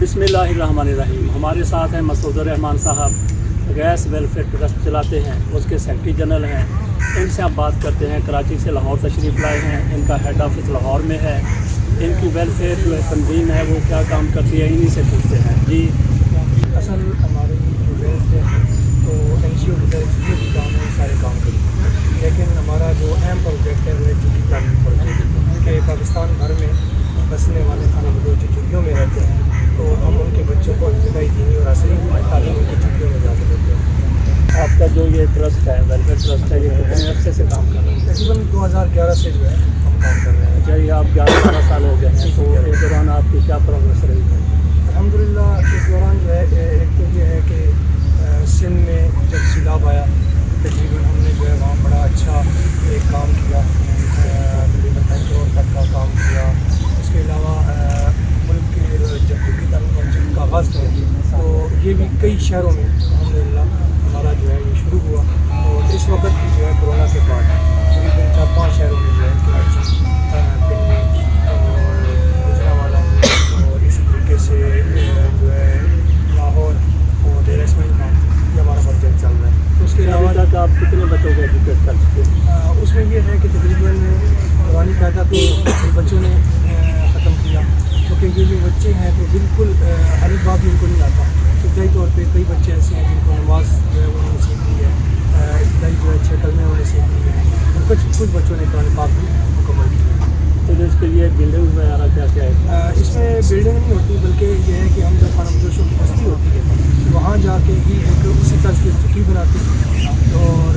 बिस्मिल्लाहिर्रहमानिर्रहीम। हमारे साथ हैं मसूद रहमान साहब, गैस वेलफेयर ट्रस्ट चलाते हैं, उसके सेक्रेटरी जनरल हैं। इनसे आप बात करते हैं। कराची से लाहौर तशरीफ़ लाए हैं, इनका हेड ऑफिस लाहौर में है। इनकी वेलफेयर जो तंजीम है वो क्या काम करती है, इन्हीं से पूछते हैं। जी, असल हमारी जो वेलफेयर है तो NGO की तरफ से भी काम है, सारे काम करते हैं, लेकिन हमारा जो अहम प्रोजेक्ट है वो एजुकेशन तालीम प्रोजेक्ट कि पाकिस्तान भर में बसने वाले खाना बदोच छुट्टियों में रहते हैं, तो हम उनके बच्चों को इब्तदाई दीनी और असली तालीम उनकी छुट्टियों में जाकर देते हैं। आपका जो ये ट्रस्ट है, वेलफेयर ट्रस्ट है, ये कितने अरसे से काम कर रहे हैं? तकरीबन 2011 से जो है हम काम कर रहे हैं। अच्छा, ये आप 11 साल हो गए हैं, तो इस दौरान आपकी क्या प्रोग्रेस रही है? अल्हम्दुलिल्लाह इस दौरान जो है एक तो ये है कि सिंध में जब सैलाब आया तकरीबन हमने जो है वहाँ बड़ा अच्छा एक काम किया, तकरीबन 10 करोड़ तक का काम किया। उसके अलावा मुल्क के जब तुर्की तालीम प्रोजेक्ट का आगाज़ किया तो ये भी कई शहरों में अल्हम्दुलिल्लाह हमारा जो है ये शुरू हुआ। और इस वक्त भी जो है कोरोना के बाद तकरीबन 4-5 शहरों में जो है कराची, पिंडी और गुजरांवाला और इसी तरीके से जो है लाहौर और डेरा इस्माइल खां, ये हमारा प्रोजेक्ट चल रहा है। तो उसके अलावा तक आप कितने बच्चों को एजुकेट कर चुके हैं? उसमें ये है कि तकरीबन पुरानी कायदा तो बच्चों ने ख़त्म किया, क्योंकि ये जो बच्चे हैं तो बिल्कुल अलिफ बा भी इनको नहीं आता। इब्तदाई तौर पे कई बच्चे ऐसे हैं जिनको नमाज जो है उन्होंने सीख ली है, इब्तदाई जो है 6 कलमे उन्होंने सीख ली है, और कुछ बच्चों ने कुरान पाक भी मुकम्मल की है। तो जो इसके लिए बिल्डिंग वगैरह क्या क्या है? इसमें बिल्डिंग नहीं होती, बल्कि ये है कि हम जब खाना बदोशों की बस्ती होती है तो वहाँ जाके ही एक उसी तरह की छुट्टी बनाते हैं और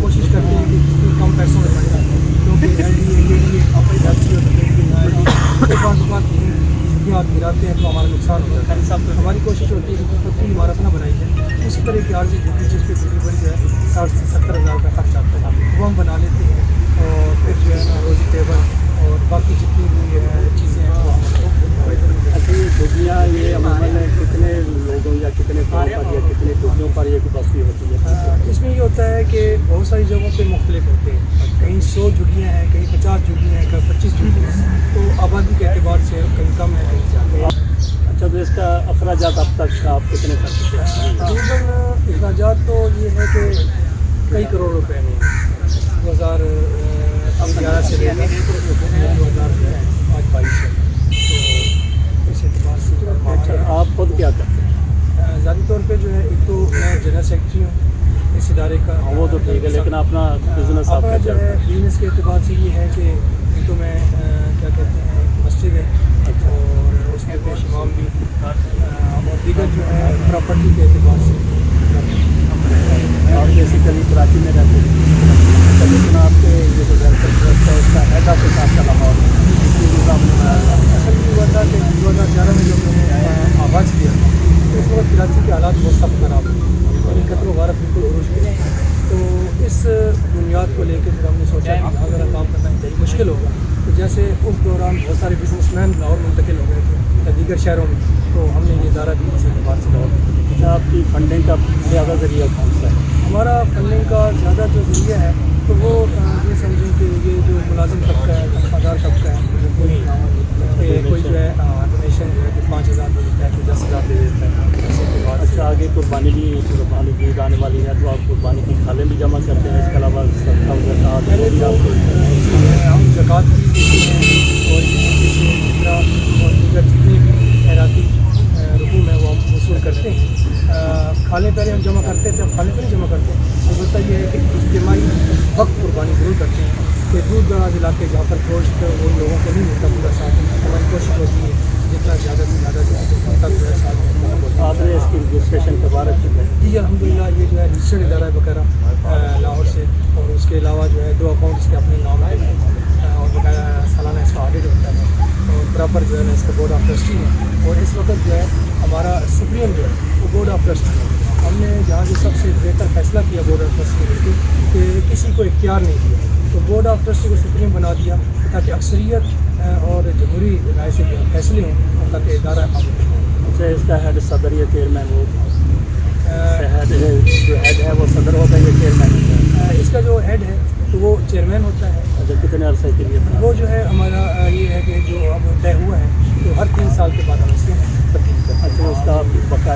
कोशिश करते हैं कि जितनी कम पैसों में बन जाए, क्योंकि अपनी फैक्ट्री और छुट्टियाँ आप गिराते हैं तो हमारा नुकसान हो जाता है। तो हमारी कोशिश होती है कि पक्की इमारत ना बनाई जाए, उसी तरह की आर्जी झुग्गी जिस पर तकरीबन जो है 60 से 70 हज़ार रुपये खर्च आता है वो हम बना लेते हैं, और फिर जो है ना रोज़ी टेबल और बाकी जितनी भी चीज़ें हैं वो हम अच्छा, ये झुग्गियाँ ये अमूमन कितने लोगों या कितने पर या कितने टुकड़ों पर ये बस्ती होती है? इसमें ये होता है कि बहुत सारी जगहों पे मुख्तलिफ होते हैं, कहीं 100 झुग्गियाँ हैं, कहीं 50 झुग्गियाँ हैं, कहीं 25 झुग्गियाँ हैं, तो आबादी के एतबार से कहीं कम है कहीं ज़्यादा। अच्छा, तो इसका अखराजात अब तक आप कितने कर चुके हैं? तकरीबन अखराजात तो ये है कि कई करोड़ रुपए में 2011 से लेकर 2022 है, तो इस एतबार से अच्छा, आप खुद क्या करते हैं? ज़ाती तौर पे जो है एक तो मैं जनरल सेक्रेटरी हूँ इस इदारे का। वो तो ठीक है, लेकिन अपना बिजनेस अपना आपका जो है बिजनेस के एतबार से ये है कि एक तो मैं क्या कहते हैं एक मस्जिद है और उसमें पेश इमाम भी, और दीगर जो है प्रॉपर्टी के एतबार से आप बेसिकली कराची में रहते हैं, लेकिन आपके ये जो वेलफेयर ट्रस्ट है उसका हेड ऑफिस आपका लाहौर है। असल में हुआ था कि 2011 में जब मैंने आगाज़ किया तो उस वक्त कराची के हालात बहुत सख्त खराब थे और कत्ल वगैरह बिल्कुल उरूज पे, तो इस बुनियाद को लेकर फिर हमने सोचा कि यहाँ अगर काम करना चाहिए मुश्किल होगा। तो जैसे उस दौरान बहुत सारे बिजनेसमैन लाहौर मुंतकिल हो गए थे या दीगर शहरों में, तो हमने ये इदारा भी इस एतबार से लाहौर में। अच्छा, आपकी फंडिंग का ज़्यादा ज़रिया कौन सा है? हमारा फंडिंग का ज़्यादा जो ज़रिया है तो वो ये समझें कि ये जो मुलाजिम तबका है, तनख्वाहदार तबका है, कोई जो है डोनेशन जो है कि 5,000 दे देता है, कोई 10,000 दे देता है। ऐसे के बाद अच्छा, आगे कुर्बानी भी ईद आने वाली है, तो आप कुर्बानी की खालें भी जमा करते हैं, इसके अलावा सदका ज़कात पहले तो हम ज़कात भी देते हैं और इसी तरीके से फितरा और दीगर जितने भी खैराती रकूम है वो हम वसूल करते हैं। खालें पहले हम जमा करते थे, अब खालें तो नहीं जमा करते। अलबत्ता ये है कि इज्तिमाई वक्त कुर्बानी ज़रूर करते हैं कि दूर दराज इलाके जहाँ पर गोश्त उन लोगों को नहीं मिलता पूरा साथ, हमारी कोशिश होती है जितना ज़्यादा से ज़्यादा तक जो है साथ। आपने इसकी रजिस्ट्रेशन करवा रखी है? जी अल्हम्दुलिल्लाह, ये जो है रजिस्टर्ड इदारा है वगैरह लाहौर से, और उसके अलावा जो है 2 अकाउंट इसके अपने नाम पे हैं और बकाया सालाना इसका ऑडिट होता है और बराबर जो है ना इसका बोर्ड ऑफ ट्रस्टी है। और इस वक्त जो है हमारा सुप्रीम जो है वो बोर्ड ऑफ ट्रस्टी है। हमने जहाँ जो सबसे बेहतर फैसला किया बोर्ड ऑफ ट्रस्टी ने कि किसी को इख्तियार नहीं दिया, तो बोर्ड ऑफ ट्रस्टी को सुप्रीम बना दिया ताकि अक्सरियत और जमहूरी राय से जो फैसले हों और ताकि इदारा अच्छा, इसका हेड सदर या चेयरमैन हो? जो हेड है वो सदर होता है या चेयरमैन होता है? इसका जो हेड है तो वो चेयरमैन होता है। अच्छा, कितने अरसे के लिए? वो जो है हमारा ये है कि जो अब तय हुआ है तो हर 3 साल के बाद हम इसके तब्दील करते हैं।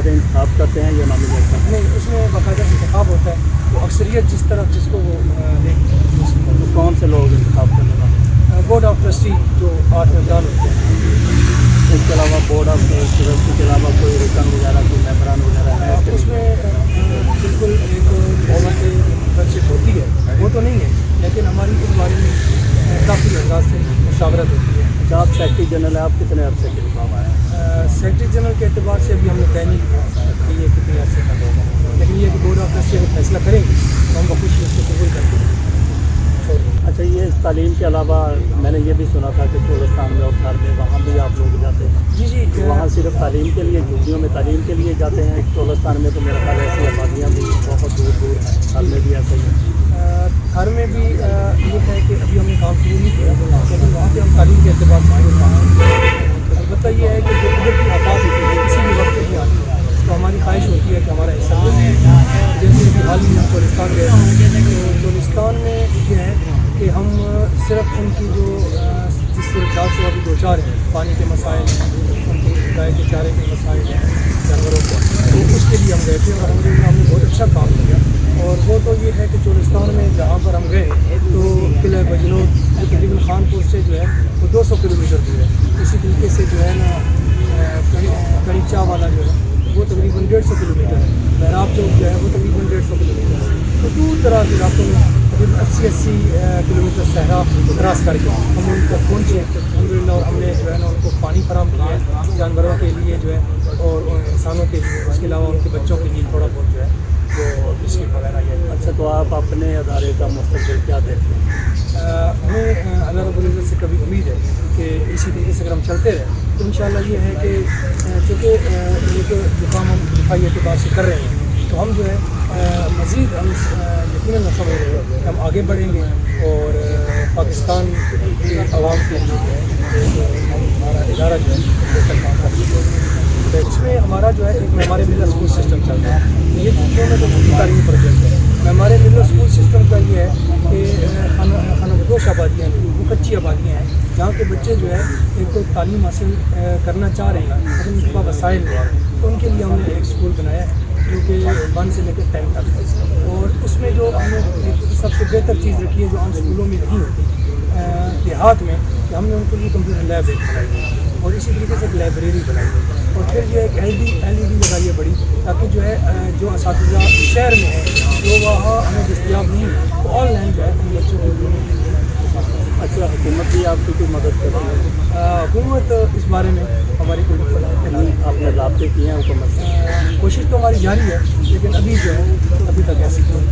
باقاعدہ انتخاب کرتے ہیں یا نامزد کرتے ہیں؟ نہیں، اس میں باقاعدہ انتخاب ہوتا ہے، تو اکثریت جس طرف جس کو وہ تو کون سے لوگ انتخاب کرنے والے ہیں؟ بورڈ آف ٹرسٹی جو 8 ممبران ہوتے ہیں. اس کے علاوہ بورڈ آف ٹرسٹی کے علاوہ کوئی رکن وغیرہ کوئی ممبران وغیرہ ہے؟ اس میں بالکل ایک حکومت ممبرشپ ہوتی ہے، وہ تو نہیں ہے، لیکن ہماری اس بارے میں کافی انداز سے مشاورت ہوتی ہے. اچھا، آپ سیکرٹری جنرل ہیں، آپ کتنے عرصے کے نظام آئے ہیں؟ سیکرٹری جنرل کے اعتبار سے ابھی ہم نے طے نہیں کیا کہ یہ کتنے عرصے کا ہوگا، لیکن یہ کہ بورڈ آف ٹرسٹی اگر فیصلہ کریں گے تو ہم بخوشی اس کو قبول کر کے چھوڑ دیں گے. اچھا، یہ تعلیم کے علاوہ میں نے یہ بھی سنا تھا کہ چولستان میں اور گھر میں وہاں بھی آپ لوگ جاتے ہیں؟ جی جی. وہاں صرف تعلیم کے لیے، جھوٹیوں میں تعلیم کے لیے جاتے ہیں؟ چولستان میں تو میرا خیال ہے ایسی آبادیاں بھی بہت دور دور ہیں، گھر میں بھی ایسے ہی ہیں. گھر میں بھی یہ ہے کہ ابھی ہم نے کام شروع نہیں کیا، لیکن وہاں پہ ہم تعلیم کے اعتبار سے بھی کام کرتے ہیں. البتہ یہ ہے کہ جو قدرتی آفات ہوتی ہے کسی بھی وقت نہیں آتی ہے، تو ہماری خواہش ہوتی ہے کہ ہمارا حصہ دے. جیسے کہ حال ہی میں چولستان گئے تو چولستان میں یہ ہے کہ ہم صرف ان کی جو جس صورتحال سے ابھی دو چار ہیں، پانی کے مسائل ہیں، ان کی گائے کے چارے کے مسائل ہیں جانوروں کو، تو اس کے لیے ہم گئے تھے اور ہم نے بہت اچھا کام کیا. اور وہ تو یہ ہے کہ چولستان میں جہاں پر ہم گئے تو قلعہ بجنود جو تقریباً خانپور سے جو ہے وہ 200 کلومیٹر دور ہے. اسی طریقے سے جو ہے نا کڑیچا والا جو ہے وہ تقریباً 150 کلومیٹر ہے. محراب چوک جو ہے وہ تقریباً 150 کلومیٹر ہے. تو دور دراز علاقوں میں تقریباً 80 کلومیٹر صحرا کراس کر کے ہم ان تک پہنچے الحمدللہ. اور ہم نے جو ہے نا ان کو پانی فراہم کیا ہے جانوروں کے لیے جو ہے اور انسانوں کے لیے، اس کے علاوہ ان کے بچوں کے لیے تھوڑا بہت جو ہے وہ بسکٹ وغیرہ یہ. اچھا، تو آپ اپنے ادارے کا مستقبل کیا دیکھتے ہیں؟ ہمیں اللہ رب العزت سے کبھی امید ہے کہ اسی طریقے سے اگر ہم چلتے رہیں تو انشاءاللہ یہ ہے کہ چونکہ ایک جو کام ہم دفاعی اعتبار سے کر رہے ہیں تو ہم جو ہے مزید ہم یقیناً سمجھ رہے ہیں کہ ہم آگے بڑھیں گے اور پاکستان کے عوام کے لیے جو ہے ہمارا ادارہ جو ہے بہتر کام کر سکتے ہیں. اس میں ہمارا جو ہے ایک ہمارے مڈل اسکول سسٹم چل رہا ہے. یہ چیزوں میں تو تعلیمی پروجیکٹ ہے. ہمارے مڈل اسکول سسٹم کا یہ ہے کہ خانہ بدوش آبادیاں ہیں، وہ کچی آبادیاں ہیں جہاں کے بچے جو ہے ایک تو تعلیم حاصل کرنا چاہ رہے ہیں لیکن ان کے پاس وسائل نہیں ہیں. تو ان کے لیے ہم نے ایک اسکول بنایا ہے جو کہ 1 سے لے کے 10 تک ہے. اور اس میں جو ہم نے ایک سب سے بہتر چیز رکھی ہے جو عام اسکولوں میں نہیں ہوتی دیہات میں، کہ ہم نے ان کے لیے کمپیوٹر لیب ایک بنائی ہے اور اسی طریقے سے ایک لائبریری بنائی ہے. اور پھر جو ایک ایل ای ڈی لگائی ہے بڑی، تاکہ جو ہے جو اساتذہ شہر میں ہیں جو وہاں ہمیں دستیاب نہیں ہے تو آن لائن جو ہے ان بچوں کو جو. اچھا، حکومت بھی آپ کی کوئی مدد کر رہی ہے؟ حکومت اس بارے میں ہماری کوئی آپ نے رابطے کیے ہیں حکومت سے؟ کوشش تو ہماری جاری ہے لیکن ابھی جو ہے ابھی تک ایسی کوئی